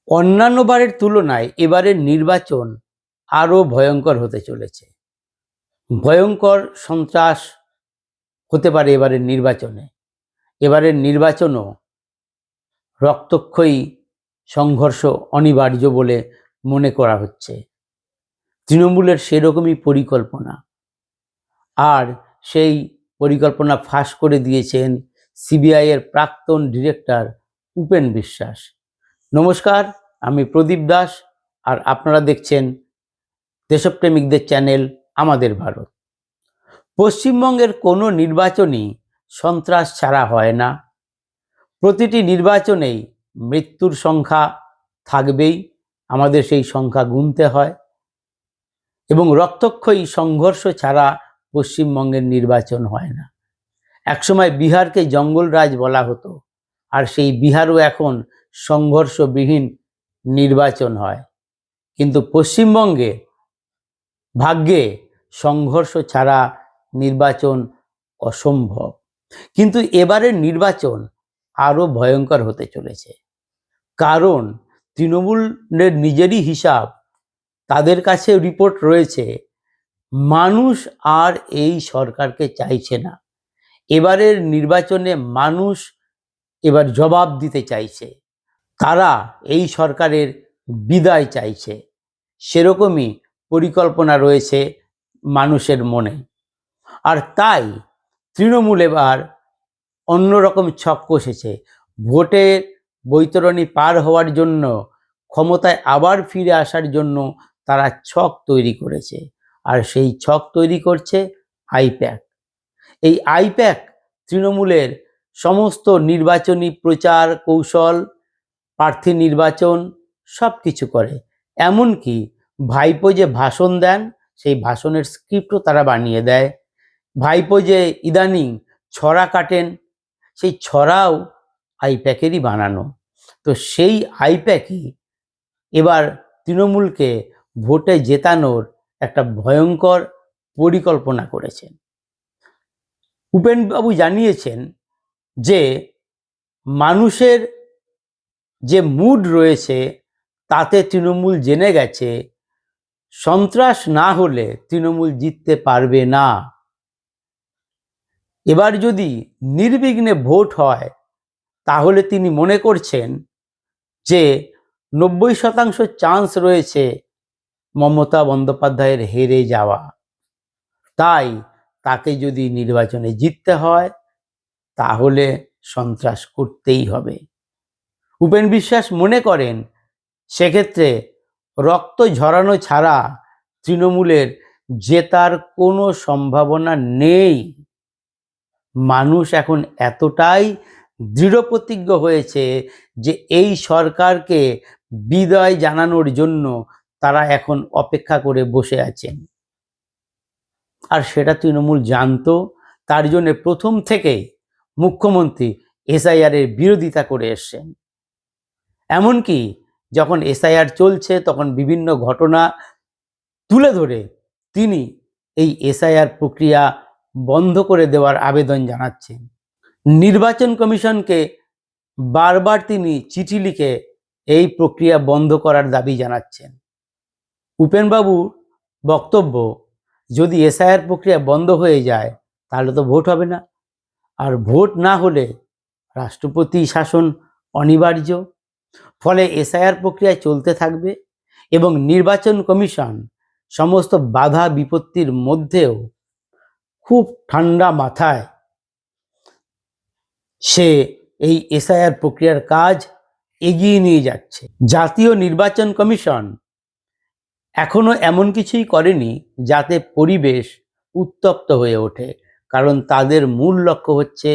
অন্যান্য বারের তুলনায় এবারের নির্বাচন আরো ভয়ঙ্কর হতে চলেছে। ভয়ঙ্কর সন্ত্রাস হতে পারে এবারের নির্বাচনে। এবারের নির্বাচনও রক্তক্ষয়ী সংঘর্ষ অনিবার্য বলে মনে করা হচ্ছে। তৃণমূলের সেরকমই পরিকল্পনা, আর সেই পরিকল্পনা ফাঁস করে দিয়েছেন সিবিআই এর প্রাক্তন ডিরেক্টর উপেন বিশ্বাস। নমস্কার, আমি প্রদীপ দাস, আর আপনারা দেখছেন দেশপ্রেমিকদের চ্যানেল আমাদের ভারত। পশ্চিমবঙ্গের কোনো নির্বাচনই সন্ত্রাস ছাড়া হয় না। প্রতিটি নির্বাচনেই মৃত্যুর সংখ্যা থাকবেই, আমাদের সেই সংখ্যা গুনতে হয়, এবং রক্তক্ষয়ী সংঘর্ষ ছাড়া পশ্চিমবঙ্গের নির্বাচন হয় না। একসময় বিহারকে জঙ্গলরাজ বলা হতো, আর সেই বিহারও এখন সংঘর্ষবিহীন নির্বাচন হয়। কিন্তু পশ্চিমবঙ্গে ভাগ্যে সংঘর্ষ ছাড়া নির্বাচন অসম্ভব। কিন্তু এবারের নির্বাচন আরো ভয়ঙ্কর হতে চলেছে, কারণ তৃণমূলের নিজেরই হিসাব, তাদের কাছে রিপোর্ট রয়েছে, মানুষ আর এই সরকারকে চাইছে না। এবারের নির্বাচনে মানুষ এবার জবাব দিতে চাইছে, তারা এই সরকারের বিদায় চাইছে। সেরকমই পরিকল্পনা রয়েছে মানুষের মনে। আর তাই তৃণমূল এবার অন্যরকম ছক কষেছে। ভোটের বৈতরণী পার হওয়ার জন্য, ক্ষমতায় আবার ফিরে আসার জন্য তারা ছক তৈরি করেছে, আর সেই ছক তৈরি করছে আইপ্যাক। এই আইপ্যাক তৃণমূলের সমস্ত নির্বাচনী প্রচার কৌশল, প্রার্থী নির্বাচন সব কিছু করে। এমনকি ভাইপো যে ভাষণ দেন, সেই ভাষণের স্ক্রিপ্টও তারা বানিয়ে দেয়। ভাইপো যে ইদানিং ছড়া কাটেন, সেই ছড়াও আইপ্যাকেরই বানানো। তো সেই আইপ্যাকই এবার তৃণমূলকে ভোটে জেতানোর একটা ভয়ঙ্কর পরিকল্পনা করেছেন। উপেনবাবু জানিয়েছেন যে মানুষের যে মুড রয়েছে, তাতে তৃণমূল জেনে গেছে সন্ত্রাস না হলে তৃণমূল জিততে পারবে না। এবার যদি নির্বিঘ্নে ভোট হয়, তাহলে তিনি মনে করছেন যে 90% চান্স রয়েছে মমতা বন্দ্যোপাধ্যায়ের হেরে যাওয়া। তাই তাকে যদি নির্বাচনে জিততে হয়, তাহলে সন্ত্রাস করতেই হবে। উপেন বিশ্বাস মনে করেন সেক্ষেত্রে রক্ত ঝরানো ছাড়া তৃণমূলের জেতার কোনো সম্ভাবনা নেই। মানুষ এখন এতটাই দৃঢ়প্রতিজ্ঞ হয়েছে যে এই সরকারকে বিদায় জানানোর জন্য তারা এখন অপেক্ষা করে বসে আছেন, আর সেটা তৃণমূল জানতো। তার জন্য প্রথম থেকেই মুখ্যমন্ত্রী এসআইআর এর বিরোধিতা করে এসছেন। এমনকি যখন এসআইআর চলছে, তখন বিভিন্ন ঘটনা তুলে ধরে তিনি এই এসআইআর প্রক্রিয়া বন্ধ করে দেওয়ার আবেদন জানাচ্ছেন। নির্বাচন কমিশনকে বারবার তিনি চিঠি লিখে এই প্রক্রিয়া বন্ধ করার দাবি জানাচ্ছেন। উপেনবাবুর বক্তব্য, যদি এসআইআর প্রক্রিয়া বন্ধ হয়ে যায়, তাহলে তো ভোট হবে না, আর ভোট না হলে রাষ্ট্রপতি শাসন অনিবার্য। ফলে এসআইআর প্রক্রিয়া চলতে থাকবে, এবং নির্বাচন কমিশন সমস্ত বাধা বিপত্তির মধ্যেও খুব ঠান্ডা মাথায় সে এই এসআইআর প্রক্রিয়ার কাজ এগিয়ে নিয়ে যাচ্ছে। জাতীয় নির্বাচন কমিশন এখনো এমন কিছুই করেনি যাতে পরিবেশ উত্তপ্ত হয়ে ওঠে, কারণ তাদের মূল লক্ষ্য হচ্ছে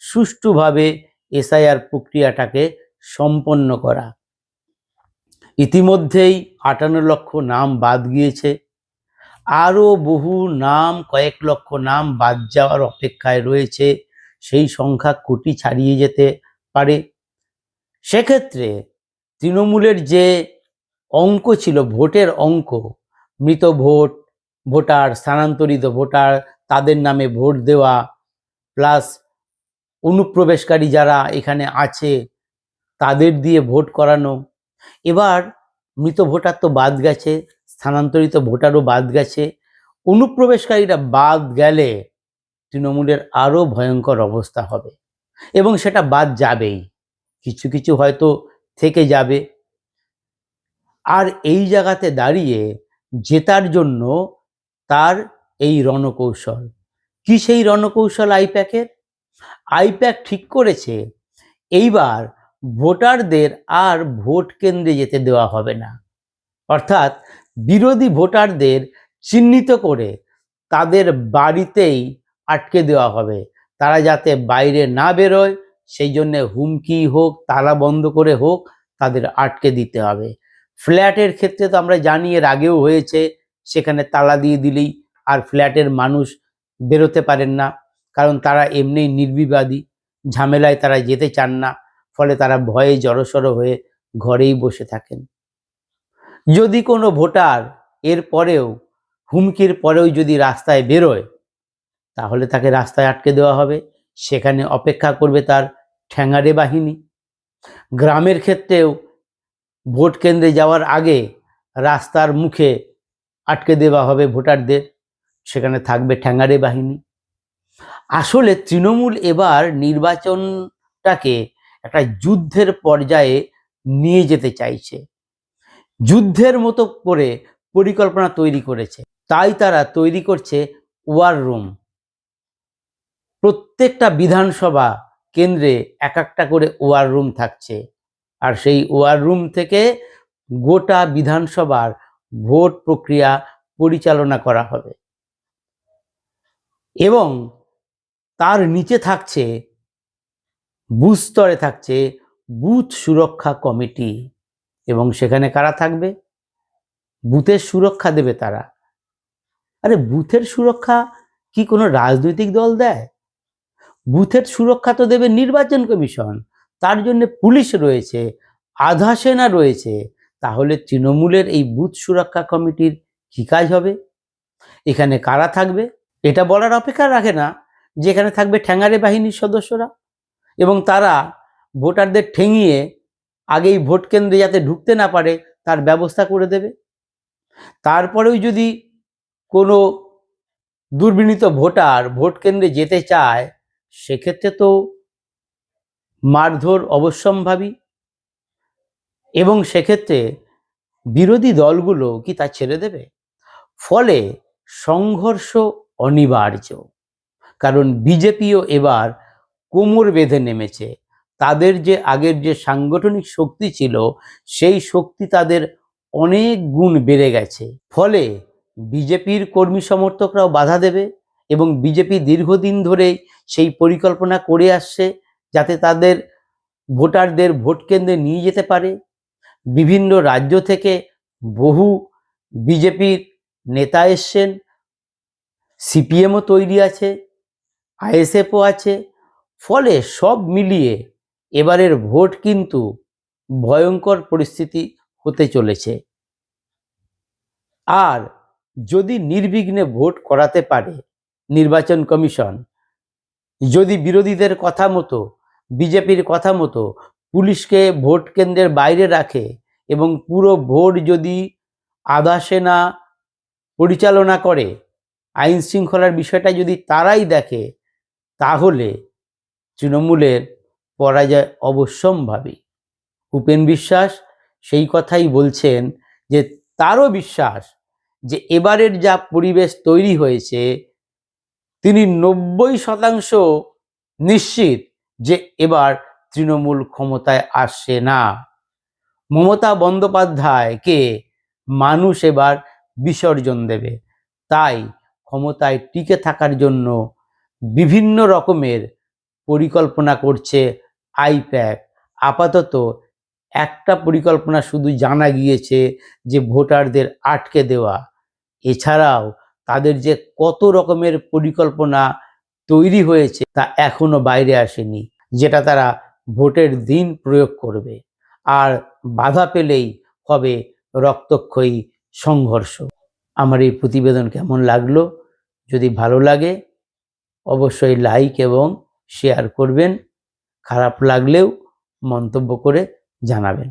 সুষ্ঠুভাবে এসআইআর প্রক্রিয়াটাকে সম্পন্ন করা। ইতিমধ্যেই 58 লক্ষ নাম বাদ গিয়েছে, আরও বহু নাম, কয়েক লক্ষ নাম বাদ যাওয়ার অপেক্ষায় রয়েছে। সেই সংখ্যা কোটি ছাড়িয়ে যেতে পারে। সেক্ষেত্রে তৃণমূলের যে অঙ্ক ছিল, ভোটের অঙ্ক, মৃত ভোটার, স্থানান্তরিত ভোটার, তাদের নামে ভোট দেওয়া, প্লাস অনুপ্রবেশকারী যারা এখানে আছে তাদের দিয়ে ভোট করানো, এবার মৃত ভোটার তো বাদ গেছে, স্থানান্তরিত ভোটারও বাদ গেছে, অনুপ্রবেশকারীরা বাদ গেলে তৃণমূলের আরও ভয়ঙ্কর অবস্থা হবে এবং সেটা বাদ যাবেই, কিছু কিছু হয়তো থেকে যাবে। আর এই জায়গাতে দাঁড়িয়ে জেতার জন্য তার এই রণকৌশল কি? সেই রণকৌশল আইপ্যাকের, আইপ্যাক ঠিক করেছে এইবার ভোটারদের আর ভোট কেন্দ্রে যেতে দেওয়া হবে না, অর্থাৎ বিরোধী ভোটারদের চিহ্নিত করে তাদের বাড়িতেই আটকে দেওয়া হবে, তারা যাতে বাইরে না বেরোয় সেই জন্য হুমকি হোক, তালা বন্ধ করে হোক, তাদের আটকে দিতে হবে। ফ্ল্যাটের ক্ষেত্রে তো আমরা জানি এর আগেও হয়েছে, সেখানে তালা দিয়ে দিলেই আর ফ্ল্যাটের মানুষ বেরোতে পারেন না, কারণ তারা এমনিই নির্বিবাদী, ঝামেলায় তারা যেতে চান না, ফলে তারা ভয়ে জড়সড় হয়ে ঘরেই বসে থাকেন। যদি কোনো ভোটার এর পরেও, হুমকির পরেও যদি রাস্তায় বেরোয়, তাহলে তাকে রাস্তায় আটকে দেওয়া হবে, সেখানে অপেক্ষা করবে তার ঠ্যাঙাড়ে বাহিনী। গ্রামের ক্ষেত্রেও ভোট কেন্দ্রে যাওয়ার আগে রাস্তার মুখে আটকে দেওয়া হবে ভোটারদের, সেখানে থাকবে ঠ্যাঙাড়ে বাহিনী। আসলে তৃণমূল এবার নির্বাচনটাকে একটা যুদ্ধের পর্যায়ে নিয়ে যেতে চাইছে, যুদ্ধের মতো করে পরিকল্পনা তৈরি করেছে, তাই তারা তৈরি করছে ওয়ার রুম। প্রত্যেকটা বিধানসভা কেন্দ্রে এক একটা করে ওয়ার রুম থাকছে, আর সেই ওয়ার রুম থেকে গোটা বিধানসভার ভোট প্রক্রিয়া পরিচালনা করা হবে এবং তার নিচে থাকছে, বুথ স্তরে থাকছে বুথ সুরক্ষা কমিটি, এবং সেখানে কারা থাকবে? বুথের সুরক্ষা দেবে তারা। আরে বুথের সুরক্ষা কি কোনো রাজনৈতিক দল দেয়? বুথের সুরক্ষা তো দেবে নির্বাচন কমিশন, তার জন্য পুলিশ রয়েছে, আধা সেনা রয়েছে। তাহলে তৃণমূলের এই বুথ সুরক্ষা কমিটির কি কাজ হবে? এখানে কারা থাকবে এটা বলার অপেক্ষা রাখে না যে এখানে থাকবে ঠ্যাঙাড়ে বাহিনীর সদস্যরা, এবং তারা ভোটারদের ঠেঙিয়ে আগেই ভোট কেন্দ্রে যাতে ঢুকতে না পারে তার ব্যবস্থা করে দেবে। তারপরেও যদি কোনো দুর্বিনীত ভোটার ভোট কেন্দ্রে যেতে চায়, সেক্ষেত্রে তো মারধর অবশ্যম্ভাবী, এবং সেক্ষেত্রে বিরোধী দলগুলো কি তা ছেড়ে দেবে? ফলে সংঘর্ষ অনিবার্য, কারণ বিজেপিও এবার কোমর বেঁধে নেমেছে। তাদের যে আগের যে সাংগঠনিক শক্তি ছিল, সেই শক্তি তাদের অনেক গুণ বেড়ে গেছে। ফলে বিজেপির কর্মী সমর্থকরাও বাধা দেবে, এবং বিজেপি দীর্ঘদিন ধরে সেই পরিকল্পনা করে আসছে যাতে তাদের ভোটারদের ভোট কেন্দ্রে নিয়ে যেতে পারে। বিভিন্ন রাজ্য থেকে বহু বিজেপির নেতা এসছেন, সিপিএমও তৈরি আছে, আইএসএফও আছে। ফলে সব মিলিয়ে এবারের ভোট কিন্তু ভয়ঙ্কর পরিস্থিতি হতে চলেছে। আর যদি নির্বিঘ্নে ভোট করাতে পারে নির্বাচন কমিশন, যদি বিরোধীদের কথা মতো, বিজেপির কথা মতো পুলিশকে ভোট কেন্দ্রের বাইরে রাখে এবং পুরো ভোট যদি আধা সেনা পরিচালনা করে, আইন শৃঙ্খলার বিষয়টা যদি তারাই দেখে, তাহলে তৃণমূলের পরাজয় অবশ্যম্ভাবী। উপেন বিশ্বাস সেই কথাই বলছেন যে তারও বিশ্বাস যে এবারের যা পরিবেশ তৈরি হয়েছে, তিনি 90% নিশ্চিত যে এবার তৃণমূল ক্ষমতায় আসছে না। মমতা বন্দ্যোপাধ্যায়কে মানুষ এবার বিসর্জন দেবে। তাই ক্ষমতায় টিকে থাকার জন্য বিভিন্ন রকমের পরিকল্পনা করছে আইপ্যাক। আপাতত একটা পরিকল্পনা শুধু জানা গিয়েছে, যে ভোটারদের আটকে দেওয়া। এছাড়াও তাদের যে কত রকমের পরিকল্পনা তৈরি হয়েছে তা এখনো বাইরে আসেনি, যেটা তারা ভোটের দিন প্রয়োগ করবে। আর বাধা পেলেই হবে রক্তক্ষয়ী সংঘর্ষ। আমার এই প্রতিবেদন কেমন লাগলো? যদি ভালো লাগে অবশ্যই লাইক এবং শেয়ার করবেন। খারাপ লাগলেও মন্তব্য করে জানাবেন।